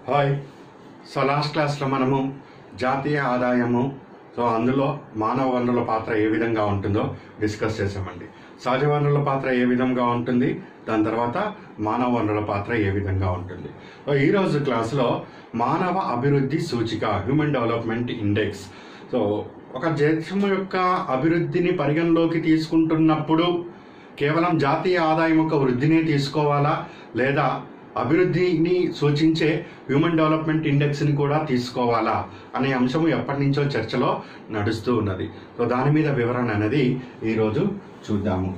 Hi. Last క్లాస్లో మనము జాతీయ ఆదాయము అందులో మానవ వనరుల పాత్ర ఏ విధంగా ఉంటుందో డిస్కస్ చేసామండి. సహజ వనరుల పాత్ర ఏ విధంగా ఉంటుంది, దాని తర్వాత మానవ వనరుల పాత్ర ఏ విధంగా ఉంటుంది. ఈరోజు క్లాస్లో మానవ అభివృద్ధి సూచిక, హ్యూమన్ డెవలప్మెంట్ ఇండెక్స్. ఒక దేశం యొక్క అభివృద్ధిని పరిగణలోకి తీసుకుంటున్నప్పుడు కేవలం జాతీయ ఆదాయం యొక్క వృద్ధినే తీసుకోవాలా, లేదా అభివృద్ధిని సూచించే హ్యూమన్ డెవలప్మెంట్ ఇండెక్స్ని కూడా తీసుకోవాలా అనే అంశము ఎప్పటి నుంచో చర్చలో నడుస్తూ ఉన్నది. దాని మీద వివరణ అనేది ఈరోజు చూద్దాము.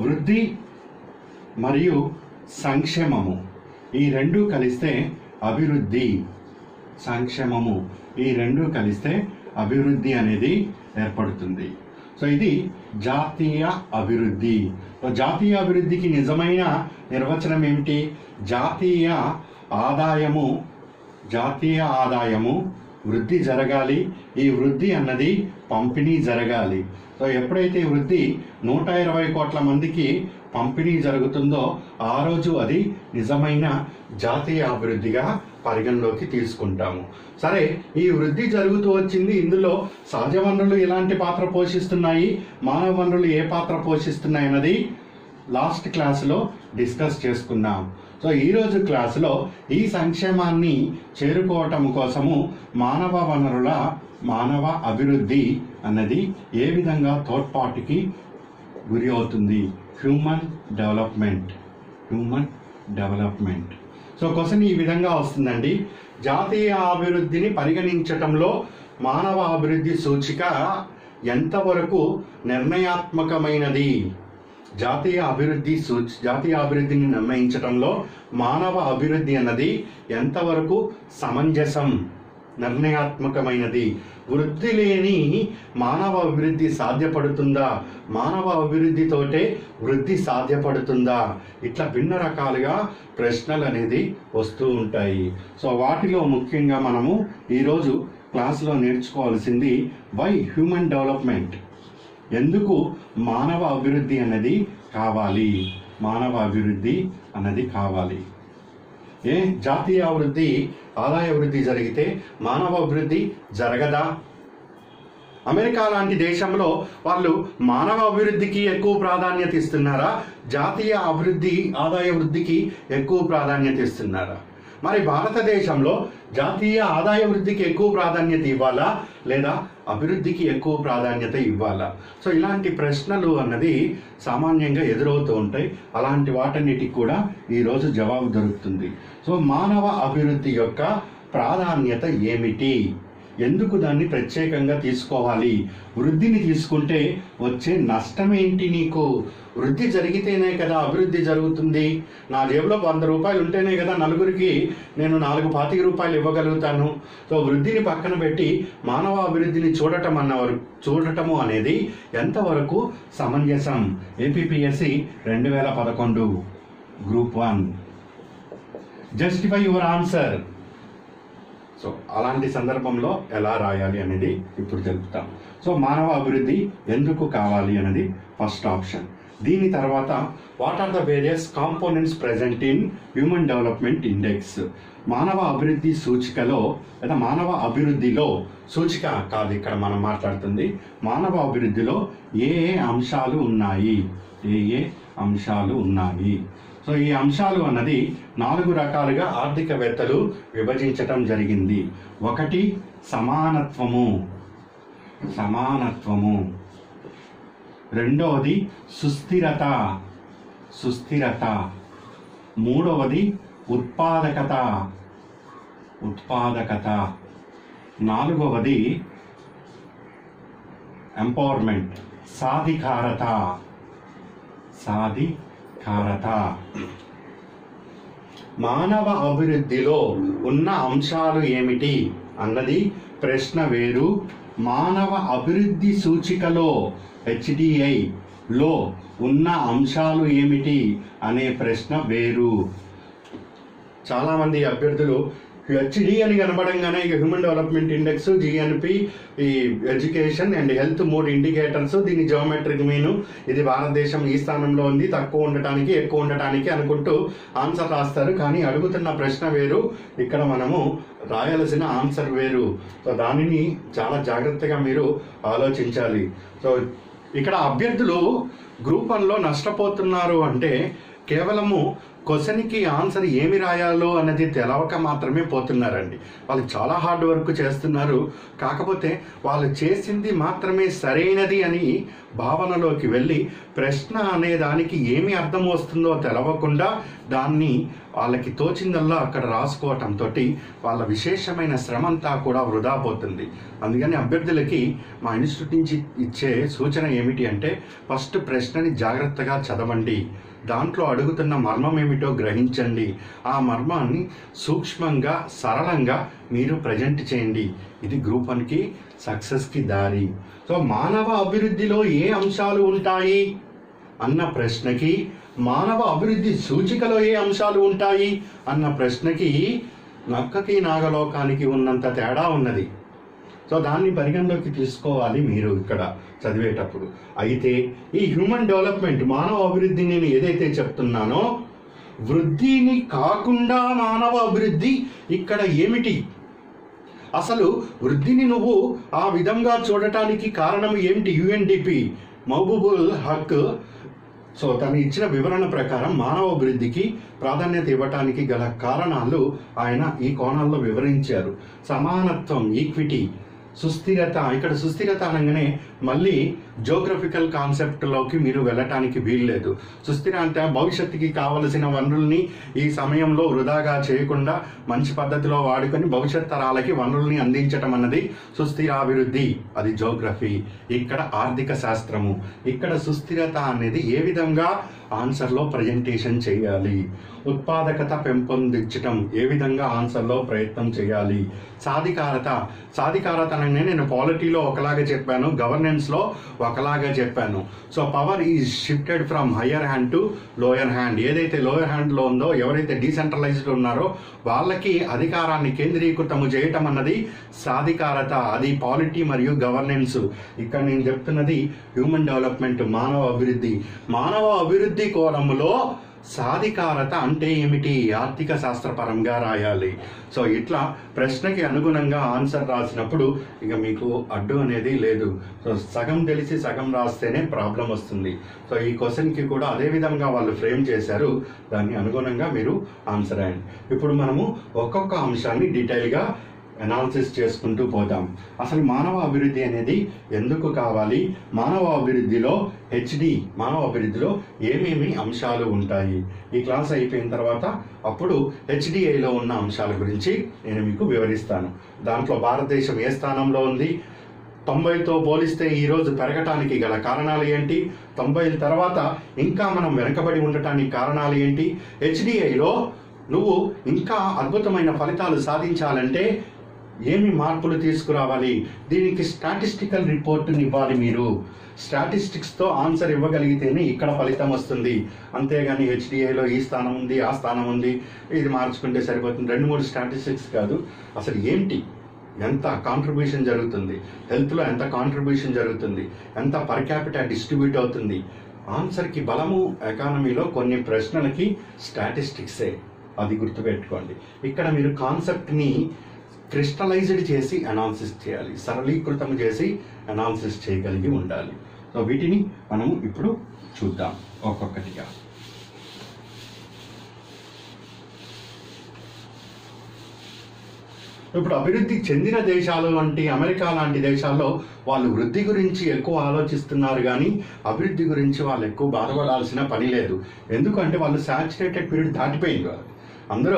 వృద్ధి మరియు సంక్షేమము ఈ రెండు కలిస్తే అభివృద్ధి, సంక్షేమము ఈ రెండు కలిస్తే అభివృద్ధి అనేది ఏర్పడుతుంది. ఇది జాతీయ అభివృద్ధి. జాతీయ అభివృద్ధికి నిజమైన నిర్వచనం ఏమిటి? జాతీయ ఆదాయము వృద్ధి జరగాలి. ఈ వృద్ధి అన్నది పంపిణీ జరగాలి. ఎప్పుడైతే వృద్ధి 120 కోట్ల మందికి పంపిణీ జరుగుతుందో ఆ రోజు అది నిజమైన జాతీయ అభివృద్ధిగా పరిగణలోకి తీసుకుంటాము. సరే, ఈ వృద్ధి జరుగుతూ వచ్చింది. ఇందులో సహజ వనరులు ఎలాంటి పాత్ర పోషిస్తున్నాయి, మానవ వనరులు ఏ పాత్ర పోషిస్తున్నాయి అన్నది లాస్ట్ క్లాసులో డిస్కస్ చేసుకున్నాం. ఈరోజు క్లాసులో ఈ సంక్షేమాన్ని చేరుకోవటం కోసము మానవ అభివృద్ధి అన్నది ఏ విధంగా తోడ్పాటుకి గురి అవుతుంది, హ్యూమన్ డెవలప్మెంట్. క్వశ్చన్ ఈ విధంగా వస్తుందండి. జాతీయ అభివృద్ధిని పరిగణించటంలో మానవ అభివృద్ధి సూచిక ఎంతవరకు నిర్ణయాత్మకమైనది? జాతీయ అభివృద్ధిని నిర్ణయించటంలో మానవ అభివృద్ధి అన్నది ఎంతవరకు సమంజసం, నిర్ణయాత్మకమైనది? వృద్ధి లేని మానవ అభివృద్ధి సాధ్యపడుతుందా? మానవ అభివృద్ధితోటే వృద్ధి సాధ్యపడుతుందా? ఇట్లా భిన్న రకాలుగా ప్రశ్నలు అనేది వస్తూ ఉంటాయి. వాటిలో ముఖ్యంగా మనము ఈరోజు క్లాసులో నేర్చుకోవాల్సింది వై హ్యూమన్ డెవలప్మెంట్, ఎందుకు మానవ అభివృద్ధి అన్నది కావాలి, జాతీయ అభివృద్ధి ఆదాయ వృద్ధి జరిగితే మానవ అభివృద్ధి జరగదా? అమెరికా లాంటి దేశంలో వాళ్ళు మానవ అభివృద్ధికి ఎక్కువ ప్రాధాన్యత ఇస్తున్నారా, జాతీయ అభివృద్ధి ఆదాయ వృద్ధికి ఎక్కువ ప్రాధాన్యత ఇస్తున్నారా? మరి భారతదేశంలో జాతీయ ఆదాయ వృద్ధికి ఎక్కువ ప్రాధాన్యత ఇవ్వాలా, లేదా అభివృద్ధికి ఎక్కువ ప్రాధాన్యత ఇవ్వాలా? ఇలాంటి ప్రశ్నలు అన్నది సామాన్యంగా ఎదురవుతూ ఉంటాయి. అలాంటి వాటన్నిటికి కూడా ఈరోజు జవాబు దొరుకుతుంది. మానవ అభివృద్ధి యొక్క ప్రాధాన్యత ఏమిటి, ఎందుకు దాన్ని ప్రత్యేకంగా తీసుకోవాలి? వృద్ధిని తీసుకుంటే వచ్చే నష్టం ఏంటి? నీకు వృద్ధి జరిగితేనే కదా అభివృద్ధి జరుగుతుంది. నా జేబులో 100 రూపాయలు ఉంటేనే కదా నలుగురికి నేను 4 రూపాయలు ఇవ్వగలుగుతాను. వృద్ధిని పక్కన పెట్టి మానవ అభివృద్ధిని చూడటము అనేది ఎంతవరకు సమంజసం? APPSC 2011 group 1. Justify your answer. అలాంటి సందర్భంలో ఎలా రాయాలి అనేది ఇప్పుడు తెలుపుతాం. మానవ అభివృద్ధి ఎందుకు కావాలి అనేది ఫస్ట్ ఆప్షన్. దీని తర్వాత what are the various components present in human development index. మానవ అభివృద్ధి సూచికలో లేదా మానవ అభివృద్ధిలో, సూచిక కాదు ఇక్కడ మనం మాట్లాడుతుంది, మానవ అభివృద్ధిలో ఏ అంశాలు ఉన్నాయి? ఈ అంశాలు అన్నది 4 రకాలుగా ఆర్థికవేత్తలు విభజించటం జరిగింది. 1 సమానత్వము, 2వది సుస్థిరత, 3వది ఉత్పాదకత, 4వది ఎంపవర్మెంట్, సాధికారత. మానవ అభివృద్ధిలో ఉన్న అంశాలు ఏమిటి అన్నది ప్రశ్న వేరు. మానవ అభివృద్ధి సూచికలో HDI లో ఉన్న అంశాలు ఏమిటి అనే ప్రశ్న వేరు. చాలామంది అభ్యర్థులు హెచ్డి అని కనబడంగానే ఇక హ్యూమన్ డెవలప్మెంట్ ఇండెక్స్, జిఎన్పి, ఈ ఎడ్యుకేషన్ అండ్ హెల్త్ 3 ఇండికేటర్స్. దీని జియోమెట్రిక్ మీను, ఇది భారతదేశం ఈ స్థానంలో ఉంది, తక్కువ ఉండటానికి ఎక్కువ ఉండటానికి అనుకుంటూ ఆన్సర్ రాస్తారు. కానీ అడుగుతున్న ప్రశ్న వేరు, ఇక్కడ మనము రాయాల్సిన ఆన్సర్ వేరు. సో దానిని చాలా జాగ్రత్తగా మీరు ఆలోచించాలి. సో ఇక్కడ అభ్యర్థులు గ్రూప్ 1లో నష్టపోతున్నారు అంటే కేవలము క్వశ్చన్కి ఆన్సర్ ఏమి రాయాలో అన్నది తెలవక మాత్రమే పోతున్నారండి. వాళ్ళు చాలా హార్డ్ వర్క్ చేస్తున్నారు, కాకపోతే వాళ్ళు చేసింది మాత్రమే సరైనది అని భావనలోకి వెళ్ళి ప్రశ్న అనే దానికి ఏమి అర్థం వస్తుందో తెలవకుండా దాన్ని వాళ్ళకి తోచిందల్లా అక్కడ రాసుకోవటంతో వాళ్ళ విశేషమైన శ్రమ అంతా కూడా వృధా పోతుంది. అందుకని అభ్యర్థులకి మా ఇన్స్టిట్యూట్ నుంచి ఇచ్చే సూచన ఏమిటి అంటే, ఫస్ట్ ప్రశ్నని జాగ్రత్తగా చదవండి, దాంట్లో అడుగుతున్న మర్మం ఏమిటో గ్రహించండి, ఆ మర్మాన్ని సూక్ష్మంగా సరళంగా మీరు ప్రజెంట్ చేయండి. ఇది గ్రూప్ 1కి సక్సెస్కి దారి. సో మానవ అభివృద్ధిలో ఏ అంశాలు ఉంటాయి అన్న ప్రశ్నకి, మానవ అభివృద్ధి సూచికలో ఏ అంశాలు ఉంటాయి అన్న ప్రశ్నకి నక్కకి నాగలోకానికి ఉన్నంత తేడా ఉన్నది. సో దాన్ని పరిగణలోకి తీసుకోవాలి మీరు ఇక్కడ చదివేటప్పుడు. అయితే ఈ హ్యూమన్ డెవలప్మెంట్, మానవ అభివృద్ధి నేను ఏదైతే చెప్తున్నానో, వృద్ధిని కాకుండా మానవ అభివృద్ధి ఇక్కడ ఏమిటి, అసలు వృద్ధిని నువ్వు ఆ విధంగా చూడటానికి కారణం ఏమిటి? యుఎన్డిపి మహబూబుల్ హక్ సో తను ఇచ్చిన వివరణ ప్రకారం మానవ అభివృద్ధికి ప్రాధాన్యత ఇవ్వటానికి గల కారణాలు ఆయన ఈ కోణాల్లో వివరించారు. సమానత్వం, ఈక్విటీ, సుస్థిరత. ఇక్కడ సుస్థిరత అనగానే మళ్ళీ జోగ్రఫికల్ కాన్సెప్ట్లోకి మీరు వెళ్ళటానికి వీల్లేదు. సుస్థిర అంటే భవిష్యత్తుకి కావలసిన వనరుల్ని ఈ సమయంలో వృధాగా చేయకుండా మంచి పద్ధతిలో వాడుకొని భవిష్యత్ తరాలకి వనరుల్ని అందించటం అన్నది సుస్థిరాభివృద్ధి, అది జోగ్రఫీ. ఇక్కడ ఆర్థిక శాస్త్రము. ఇక్కడ సుస్థిరత అనేది ఏ విధంగా ఆన్సర్లో ప్రజెంటేషన్ చేయాలి, ఉత్పాదకత పెంపొందించటం ఏ విధంగా ఆన్సర్లో ప్రయత్నం చేయాలి. సాధికారత, సాధికారత అనగానే నేను పాలిటీలో ఒకలాగా చెప్పాను, గవర్నెన్స్లో ఒకలాగా చెప్పాను. So power is shifted from higher hand to lower hand. ఏదైతే లోయర్ హ్యాండ్లో ఉందో, ఎవరైతే డీసెంట్రలైజ్డ్ ఉన్నారో వాళ్ళకి అధికారాన్ని కేంద్రీకృతము చేయటం అన్నది సాధికారత, అది పాలిటీ మరియు గవర్నెన్స్. ఇక్కడ నేను చెప్తున్నది హ్యూమన్ డెవలప్మెంట్, మానవ అభివృద్ధి. మానవ అభివృద్ధి కోణంలో సాధికారత అంటే ఏమిటి, ఆర్థిక శాస్త్రపరంగా రాయాలి. సో ఇట్లా ప్రశ్నకి అనుగుణంగా ఆన్సర్ రాసినప్పుడు ఇక మీకు అడ్డు అనేది లేదు. సో సగం తెలిసి సగం రాస్తేనే ప్రాబ్లం వస్తుంది. సో ఈ క్వశ్చన్కి కూడా అదే విధంగా వాళ్ళు ఫ్రేమ్ చేశారు, దాన్ని అనుగుణంగా మీరు ఆన్సర్ రాయండి. ఇప్పుడు మనము ఒక్కొక్క అంశాన్ని డీటెయిల్గా అనాలిసిస్ చేసుకుంటూ పోతాం. అసలు మానవ అభివృద్ధి అనేది ఎందుకు కావాలి, మానవ అభివృద్ధిలో మానవ అభివృద్ధిలో ఏమేమి అంశాలు ఉంటాయి. ఈ క్లాస్ అయిపోయిన తర్వాత అప్పుడు హెచ్డిఐలో ఉన్న అంశాల గురించి నేను మీకు వివరిస్తాను. దాంట్లో భారతదేశం ఏ స్థానంలో ఉంది, 90తో పోలిస్తే ఈరోజు పెరగటానికి గల కారణాలు ఏంటి, 90 తర్వాత ఇంకా మనం వెనకబడి ఉండటానికి కారణాలు ఏంటి, హెచ్డిఐలో నువ్వు ఇంకా అద్భుతమైన ఫలితాలు సాధించాలంటే ఏమి మార్పులు తీసుకురావాలి, దీనికి స్టాటిస్టికల్ రిపోర్ట్ని ఇవ్వాలి. మీరు స్టాటిస్టిక్స్తో ఆన్సర్ ఇవ్వగలిగితేనే ఇక్కడ ఫలితం వస్తుంది. అంతేగాని హెచ్డిఐలో ఈ స్థానం ఉంది, ఆ స్థానం ఉంది, ఇది మార్చుకుంటే సరిపోతుంది. 2-3 స్టాటిస్టిక్స్ కాదు, అసలు ఏంటి, ఎంత కాంట్రిబ్యూషన్ జరుగుతుంది, హెల్త్లో ఎంత కాంట్రిబ్యూషన్ జరుగుతుంది, ఎంత పర్ క్యాపిటా డిస్ట్రిబ్యూట్ అవుతుంది. ఆన్సర్కి బలము ఎకానమీలో కొన్ని ప్రశ్నలకి స్టాటిస్టిక్సే, అది గుర్తుపెట్టుకోండి. ఇక్కడ మీరు కాన్సెప్ట్ని క్రిస్టలైజ్డ్ చేసి అనాలిసిస్ చేయాలి, సరళీకృతం చేసి అనాలిసిస్ చేయగలిగి ఉండాలి. సో వీటిని మనము ఇప్పుడు చూద్దాం ఒక్కొక్కటిగా. ఇప్పుడు అభివృద్ధి చెందిన దేశాలు వంటి అమెరికా లాంటి దేశాల్లో వాళ్ళు వృద్ధి గురించి ఎక్కువ ఆలోచిస్తున్నారు, కానీ అభివృద్ధి గురించి వాళ్ళు ఎక్కువ బాధపడాల్సిన పని లేదు. ఎందుకంటే వాళ్ళు సాచురేటెడ్ పీరియడ్ దాటిపోయింది. అందరూ